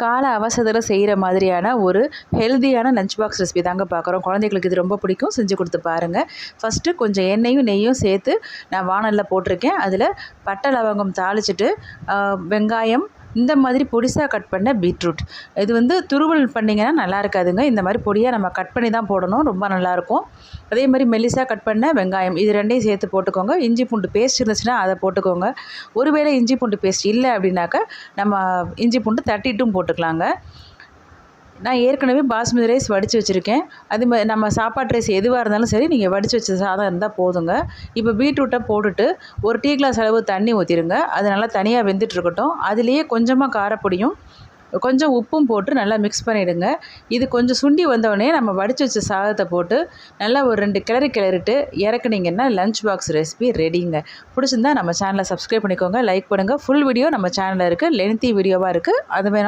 கால அவசரத்தில் செய்கிற மாதிரியான ஒரு ஹெல்தியான லஞ்ச் பாக்ஸ் ரெசிபி தாங்க பார்க்குறோம். குழந்தைகளுக்கு இது ரொம்ப பிடிக்கும். செஞ்சு கொடுத்து பாருங்கள். ஃபஸ்ட்டு கொஞ்சம் எண்ணெயும் நெய்யும் சேர்த்து நான் வானலில் போட்டிருக்கேன். அதில் பட்டை லவங்கம் தாளிச்சிட்டு வெங்காயம், இந்த மாதிரி பொடிசாக கட் பண்ண பீட்ரூட், இது துருவல் பண்ணிங்கன்னா நல்லா இருக்காதுங்க. இந்த மாதிரி பொடியாக நம்ம கட் பண்ணி தான் போடணும், ரொம்ப நல்லாயிருக்கும். அதே மாதிரி மெல்லிசாக கட் பண்ண வெங்காயம், இது ரெண்டையும் சேர்த்து போட்டுக்கோங்க. இஞ்சி பூண்டு பேஸ்ட் இருந்துச்சுன்னா அதை போட்டுக்கோங்க. ஒருவேளை இஞ்சி பூண்டு பேஸ்ட் இல்லை அப்படின்னாக்கா நம்ம இஞ்சி பூண்டு தட்டிட்டும் போட்டுக்கலாங்க. நான் ஏற்கனவே பாஸ்மதி ரைஸ் வடித்து வச்சுருக்கேன். அது மாதிரி நம்ம சாப்பாட்டு ரைஸ் எதுவாக இருந்தாலும் சரி, நீங்கள் வடித்து வச்ச சாதம் இருந்தால் போதுங்க. இப்போ பீட்ரூட்டை போட்டுட்டு ஒரு டீ கிளாஸ் அளவு தண்ணி ஊற்றிடுங்க. அது நல்லா தனியாக வெந்துட்டுருக்கட்டும். அதுலேயே கொஞ்சமாக காரப்பொடியும் கொஞ்சம் உப்பும் போட்டு நல்லா மிக்ஸ் பண்ணிவிடுங்க. இது கொஞ்சம் சுண்டி வந்தோடனே நம்ம வடித்து வச்ச சாதத்தை போட்டு நல்லா ஒரு 2 கிளறிட்டு இறக்குனீங்கன்னா லஞ்ச் பாக்ஸ் ரெசிபி ரெடிங்க. பிடிச்சிருந்தா நம்ம சேனலை சப்ஸ்கிரைப் பண்ணிக்கோங்க, லைக் பண்ணுங்கள். ஃபுல் வீடியோ நம்ம சேனலில் இருக்குது. லென்த்தி வீடியோவாக இருக்குது. அது வேணால்